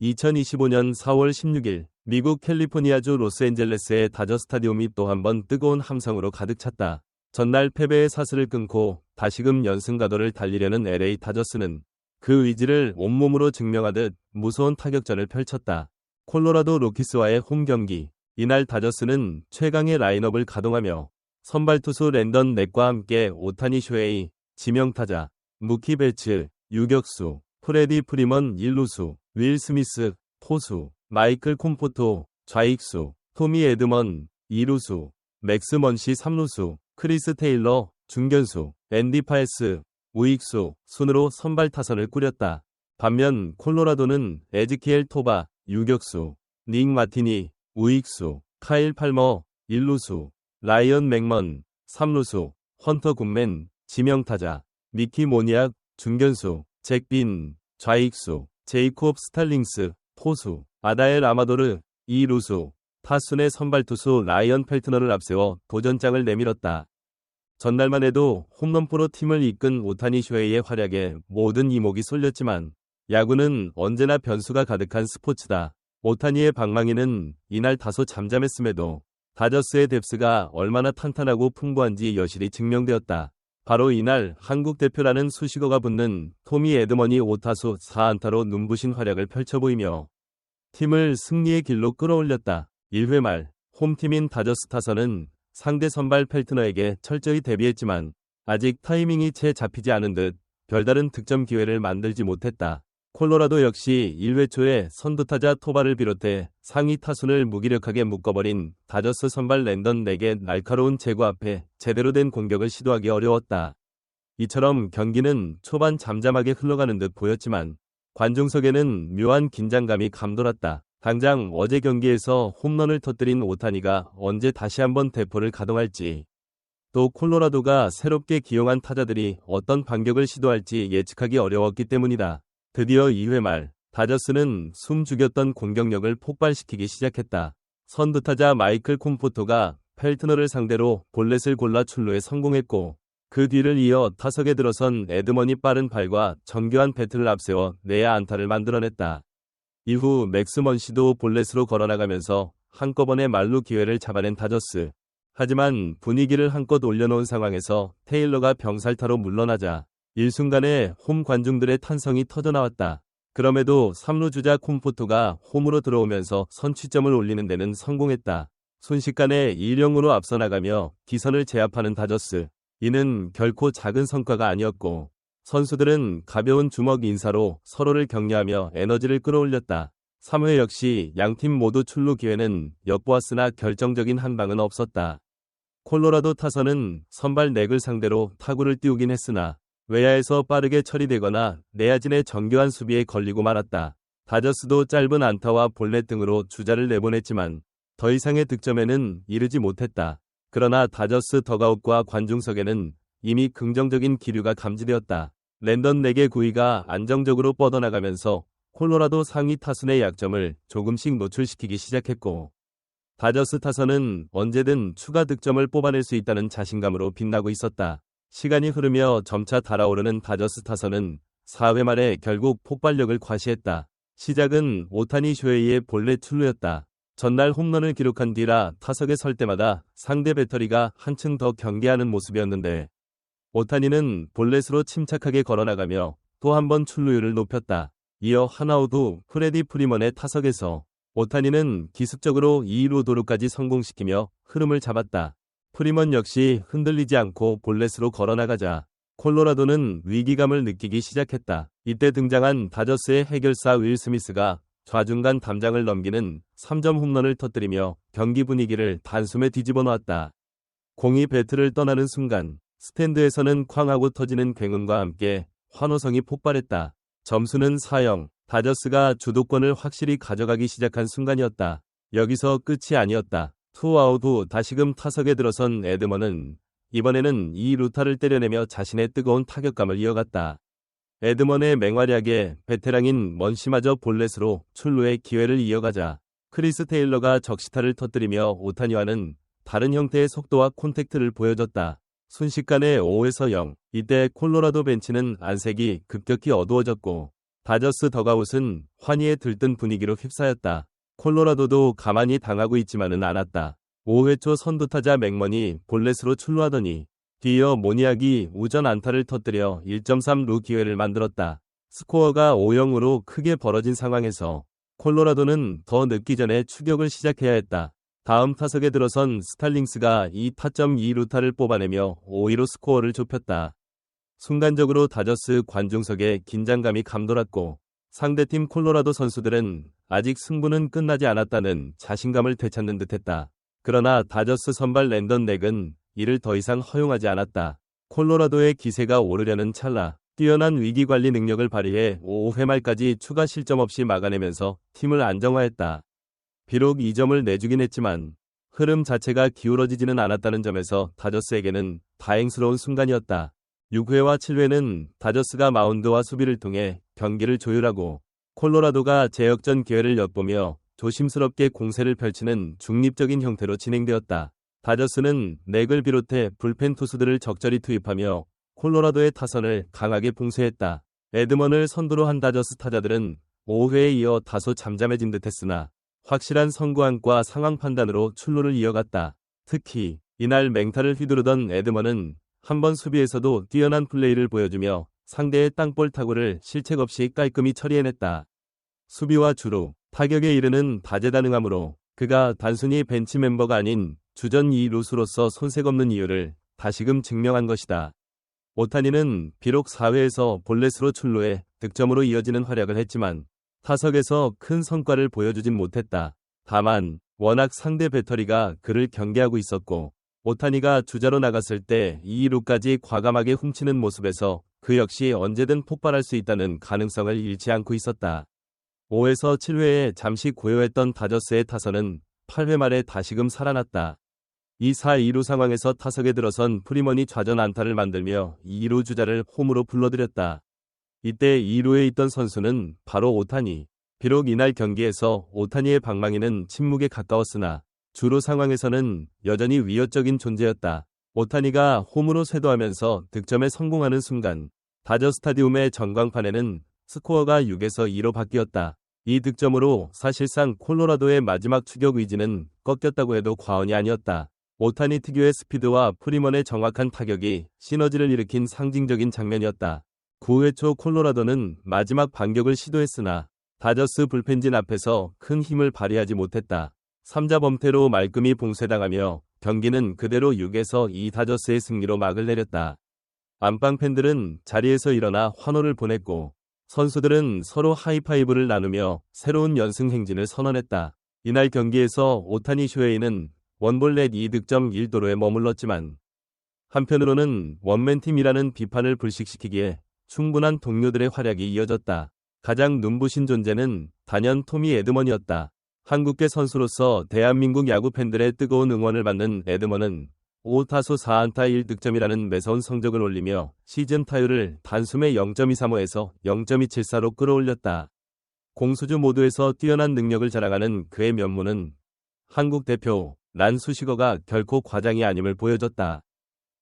2025년 4월 16일 미국 캘리포니아주 로스앤젤레스의 다저 스타디움이 또 한 번 뜨거운 함성으로 가득 찼다. 전날 패배의 사슬을 끊고 다시금 연승 가도를 달리려는 LA 다저스는 그 의지를 온몸으로 증명하듯 무서운 타격전을 펼쳤다. 콜로라도 로키스와의 홈 경기. 이날 다저스는 최강의 라인업을 가동하며 선발 투수 랜던 넥과 함께 오타니 쇼헤이, 지명타자, 무키 베츠, 유격수, 프레디 프리먼 1루수, 윌 스미스, 포수, 마이클 콤포토, 좌익수, 토미 에드먼, 2루수, 맥스 먼시 3루수, 크리스 테일러, 중견수, 앤디 파에스, 우익수, 순으로 선발 타선을 꾸렸다. 반면 콜로라도는 에즈키엘 토바, 유격수, 닉 마티니, 우익수, 카일 팔머, 1루수, 라이언 맥먼, 3루수, 헌터 굿맨, 지명타자, 미키 모니악, 중견수, 잭 빈, 좌익수, 제이콥 스탈링스, 포수, 아다엘 아마도르, 2루수, 타순의 선발 투수 라이언 펠트너를 앞세워 도전장을 내밀었다. 전날만 해도 홈런포로 팀을 이끈 오타니 쇼헤이의 활약에 모든 이목이 쏠렸지만 야구는 언제나 변수가 가득한 스포츠다. 오타니의 방망이는 이날 다소 잠잠했음에도 다저스의 뎁스가 얼마나 탄탄하고 풍부한지 여실히 증명되었다. 바로 이날 한국 대표라는 수식어가 붙는 토미 에드먼이 5타수 4안타로 눈부신 활약을 펼쳐보이며 팀을 승리의 길로 끌어올렸다. 1회 말 홈팀인 다저스 타선은 상대 선발 펠트너에게 철저히 대비했지만 아직 타이밍이 채 잡히지 않은 듯 별다른 득점 기회를 만들지 못했다. 콜로라도 역시 1회 초에 선두타자 토바를 비롯해 상위 타순을 무기력하게 묶어버린 다저스 선발 랜던 넥의 날카로운 제구 앞에 제대로 된 공격을 시도하기 어려웠다. 이처럼 경기는 초반 잠잠하게 흘러가는 듯 보였지만 관중석에는 묘한 긴장감이 감돌았다. 당장 어제 경기에서 홈런을 터뜨린 오타니가 언제 다시 한번 대포를 가동할지, 또 콜로라도가 새롭게 기용한 타자들이 어떤 반격을 시도할지 예측하기 어려웠기 때문이다. 드디어 2회 말 다저스는 숨 죽였던 공격력을 폭발시키기 시작했다. 선두타자 마이클 콤포토가 펠트너를 상대로 볼넷을 골라 출루에 성공했고 그 뒤를 이어 타석에 들어선 에드먼이 빠른 발과 정교한 배트를 앞세워 내야 안타를 만들어냈다. 이후 맥스 먼시도 볼넷으로 걸어나가면서 한꺼번에 말루 기회를 잡아낸 다저스. 하지만 분위기를 한껏 올려놓은 상황에서 테일러가 병살타로 물러나자 일순간에 홈 관중들의 탄성이 터져나왔다. 그럼에도 3루 주자 콤포토가 홈으로 들어오면서 선취점을 올리는 데는 성공했다. 순식간에 1-0으로 앞서 나가며 기선을 제압하는 다저스. 이는 결코 작은 성과가 아니었고 선수들은 가벼운 주먹 인사로 서로를 격려하며 에너지를 끌어올렸다. 3회 역시 양팀 모두 출루 기회는 엿보았으나 결정적인 한 방은 없었다. 콜로라도 타선은 선발 넥을 상대로 타구를 띄우긴 했으나 외야에서 빠르게 처리되거나 내야진의 정교한 수비에 걸리고 말았다. 다저스도 짧은 안타와 볼넷 등으로 주자를 내보냈지만 더 이상의 득점에는 이르지 못했다. 그러나 다저스 더가웃과 관중석에는 이미 긍정적인 기류가 감지되었다. 랜던 넥의 구위가 안정적으로 뻗어나가면서 콜로라도 상위 타순의 약점을 조금씩 노출시키기 시작했고 다저스 타선은 언제든 추가 득점을 뽑아낼 수 있다는 자신감으로 빛나고 있었다. 시간이 흐르며 점차 달아오르는 다저스 타선은 4회 말에 결국 폭발력을 과시했다. 시작은 오타니 쇼헤이의 볼넷 출루였다. 전날 홈런을 기록한 뒤라 타석에 설 때마다 상대 배터리가 한층 더 경계하는 모습이었는데 오타니는 볼넷으로 침착하게 걸어나가며 또 한 번 출루율을 높였다. 이어 하나웃 후 프레디 프리먼의 타석에서 오타니는 기습적으로 2루 도루까지 성공시키며 흐름을 잡았다. 프리먼 역시 흔들리지 않고 볼넷으로 걸어나가자 콜로라도는 위기감을 느끼기 시작했다. 이때 등장한 다저스의 해결사 윌 스미스가 좌중간 담장을 넘기는 3점 홈런을 터뜨리며 경기 분위기를 단숨에 뒤집어 놓았다. 공이 배트를 떠나는 순간 스탠드에서는 쾅하고 터지는 굉음과 함께 환호성이 폭발했다. 점수는 4-0. 다저스가 주도권을 확실히 가져가기 시작한 순간이었다. 여기서 끝이 아니었다. 투아웃 후 다시금 타석에 들어선 에드먼은 이번에는 2루타를 때려내며 자신의 뜨거운 타격감을 이어갔다. 에드먼의 맹활약에 베테랑인 먼시마저 볼넷으로 출루의 기회를 이어가자 크리스 테일러가 적시타를 터뜨리며 오타니와는 다른 형태의 속도와 콘택트를 보여줬다. 순식간에 5에서 0. 이때 콜로라도 벤치는 안색이 급격히 어두워졌고 다저스 더가웃은 환희에 들뜬 분위기로 휩싸였다. 콜로라도도 가만히 당하고 있지만은 않았다. 5회 초 선두타자 맥먼이 볼넷으로 출루하더니 뒤이어 모니악이 우전 안타를 터뜨려 1.3루 기회를 만들었다. 스코어가 5-0으로 크게 벌어진 상황에서 콜로라도는 더 늦기 전에 추격을 시작해야 했다. 다음 타석에 들어선 스탈링스가 2타점 2루타를 뽑아내며 5-2로 스코어를 좁혔다. 순간적으로 다저스 관중석에 긴장감이 감돌았고 상대팀 콜로라도 선수들은 아직 승부는 끝나지 않았다는 자신감을 되찾는 듯했다. 그러나 다저스 선발 랜던 넥은 이를 더 이상 허용하지 않았다. 콜로라도의 기세가 오르려는 찰나 뛰어난 위기관리 능력을 발휘해 5회 말까지 추가 실점 없이 막아내면서 팀을 안정화했다. 비록 2점을 내주긴 했지만 흐름 자체가 기울어지지는 않았다는 점에서 다저스에게는 다행스러운 순간이었다. 6회와 7회는 다저스가 마운드와 수비를 통해 경기를 조율하고 콜로라도가 재역전 기회를 엿보며 조심스럽게 공세를 펼치는 중립적인 형태로 진행되었다. 다저스는 넥을 비롯해 불펜 투수들을 적절히 투입하며 콜로라도의 타선을 강하게 봉쇄했다. 에드먼을 선두로 한 다저스 타자들은 5회에 이어 다소 잠잠해진 듯했으나 확실한 선구안과 상황 판단으로 출루를 이어갔다. 특히 이날 맹타를 휘두르던 에드먼은 한 번 수비에서도 뛰어난 플레이를 보여주며 상대의 땅볼 타구를 실책 없이 깔끔히 처리해냈다. 수비와 주루, 타격에 이르는 다재다능함으로 그가 단순히 벤치 멤버가 아닌 주전 2루수로서 손색 없는 이유를 다시금 증명한 것이다. 오타니는 비록 4회에서 볼넷으로 출루해 득점으로 이어지는 활약을 했지만 타석에서 큰 성과를 보여주진 못했다. 다만 워낙 상대 배터리가 그를 경계하고 있었고 오타니가 주자로 나갔을 때 2루까지 과감하게 훔치는 모습에서 그 역시 언제든 폭발할 수 있다는 가능성을 잃지 않고 있었다. 5에서 7회에 잠시 고요했던 다저스의 타선은 8회 말에 다시금 살아났다. 2-4-2루 상황에서 타석에 들어선 프리먼이 좌전 안타를 만들며 2루 주자를 홈으로 불러들였다. 이때 2루에 있던 선수는 바로 오타니. 비록 이날 경기에서 오타니의 방망이는 침묵에 가까웠으나 주루 상황에서는 여전히 위협적인 존재였다. 오타니가 홈으로 쇄도하면서 득점에 성공하는 순간 다저 스타디움의 전광판에는 스코어가 6에서 2로 바뀌었다. 이 득점으로 사실상 콜로라도의 마지막 추격 의지는 꺾였다고 해도 과언이 아니었다. 오타니 특유의 스피드와 프리먼의 정확한 타격이 시너지를 일으킨 상징적인 장면이었다. 9회 초 콜로라도는 마지막 반격을 시도했으나 다저스 불펜진 앞에서 큰 힘을 발휘하지 못했다. 3자 범퇴로 말끔히 봉쇄당하며 경기는 그대로 6에서 2 다저스의 승리로 막을 내렸다. 안방 팬들은 자리에서 일어나 환호를 보냈고 선수들은 서로 하이파이브를 나누며 새로운 연승 행진을 선언했다. 이날 경기에서 오타니 쇼헤이는 원볼 넷 2득점 1도루에 머물렀지만 한편으로는 원맨팀이라는 비판을 불식시키기에 충분한 동료들의 활약이 이어졌다. 가장 눈부신 존재는 단연 토미 에드먼이었다. 한국계 선수로서 대한민국 야구 팬들의 뜨거운 응원을 받는 에드먼은 5타수 4안타 1득점이라는 매서운 성적을 올리며 시즌 타율을 단숨에 0.235에서 0.274로 끌어올렸다. 공수주 모두에서 뛰어난 능력을 자랑하는 그의 면모는 한국 대표 란 수식어가 결코 과장이 아님을 보여줬다.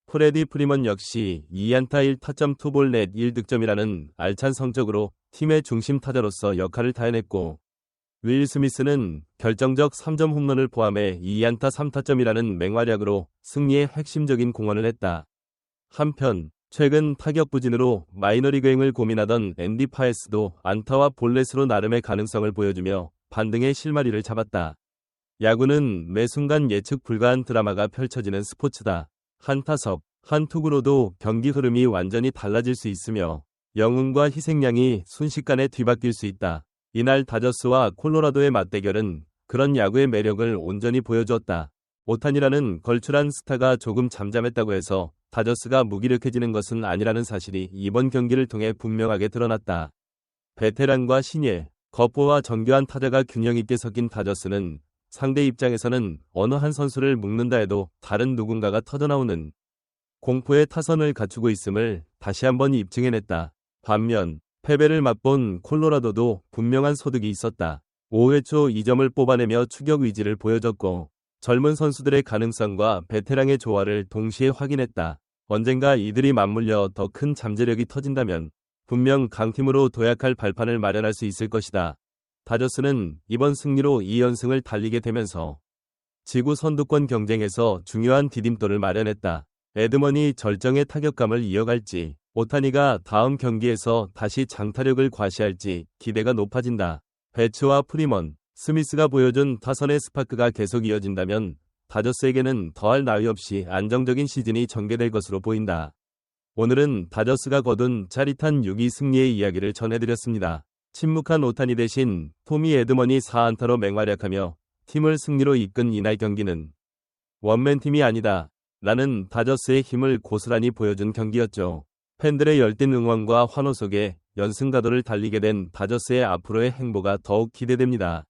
프레디 프리먼 역시 2안타 1타점 투볼 넷 1득점이라는 알찬 성적으로 팀의 중심 타자로서 역할을 다해냈고 윌 스미스는 결정적 3점 홈런을 포함해 2안타 3타점이라는 맹활약으로 승리의 핵심적인 공헌을 했다. 한편 최근 타격 부진으로 마이너리그행을 고민하던 앤디 파에스도 안타와 볼넷으로 나름의 가능성을 보여주며 반등의 실마리를 잡았다. 야구는 매 순간 예측 불가한 드라마가 펼쳐지는 스포츠다. 한 타석, 한 투구로도 경기 흐름이 완전히 달라질 수 있으며 영웅과 희생양이 순식간에 뒤바뀔 수 있다. 이날 다저스와 콜로라도의 맞대결은 그런 야구의 매력을 온전히 보여주었다. 오타니라는 걸출한 스타가 조금 잠잠했다고 해서 다저스가 무기력해지는 것은 아니라는 사실이 이번 경기를 통해 분명하게 드러났다. 베테랑과 신예, 거포와 정교한 타자가 균형 있게 섞인 다저스는 상대 입장에서는 어느 한 선수를 묶는다 해도 다른 누군가가 터져나오는 공포의 타선을 갖추고 있음을 다시 한번 입증해냈다. 반면 패배를 맛본 콜로라도도 분명한 소득이 있었다. 5회 초 2점을 뽑아내며 추격 의지를 보여줬고 젊은 선수들의 가능성과 베테랑의 조화를 동시에 확인했다. 언젠가 이들이 맞물려 더 큰 잠재력이 터진다면 분명 강팀으로 도약할 발판을 마련할 수 있을 것이다. 다저스는 이번 승리로 2연승을 달리게 되면서 지구 선두권 경쟁에서 중요한 디딤돌을 마련했다. 에드먼이 절정의 타격감을 이어갈지, 오타니가 다음 경기에서 다시 장타력을 과시할지 기대가 높아진다. 배츠와 프리먼, 스미스가 보여준 타선의 스파크가 계속 이어진다면 다저스에게는 더할 나위 없이 안정적인 시즌이 전개될 것으로 보인다. 오늘은 다저스가 거둔 짜릿한 6위 승리의 이야기를 전해드렸습니다. 침묵한 오타니 대신 토미 에드먼이 4안타로 맹활약하며 팀을 승리로 이끈 이날 경기는 원맨팀이 아니다 라는 다저스의 힘을 고스란히 보여준 경기였죠. 팬들의 열띤 응원과 환호 속에 연승가도를 달리게 된 다저스의 앞으로의 행보가 더욱 기대됩니다.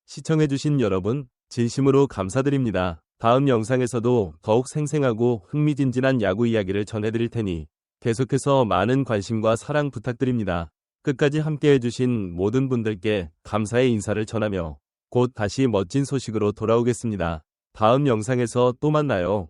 시청해주신 여러분, 진심으로 감사드립니다. 다음 영상에서도 더욱 생생하고 흥미진진한 야구 이야기를 전해드릴 테니 계속해서 많은 관심과 사랑 부탁드립니다. 끝까지 함께해주신 모든 분들께 감사의 인사를 전하며 곧 다시 멋진 소식으로 돌아오겠습니다. 다음 영상에서 또 만나요.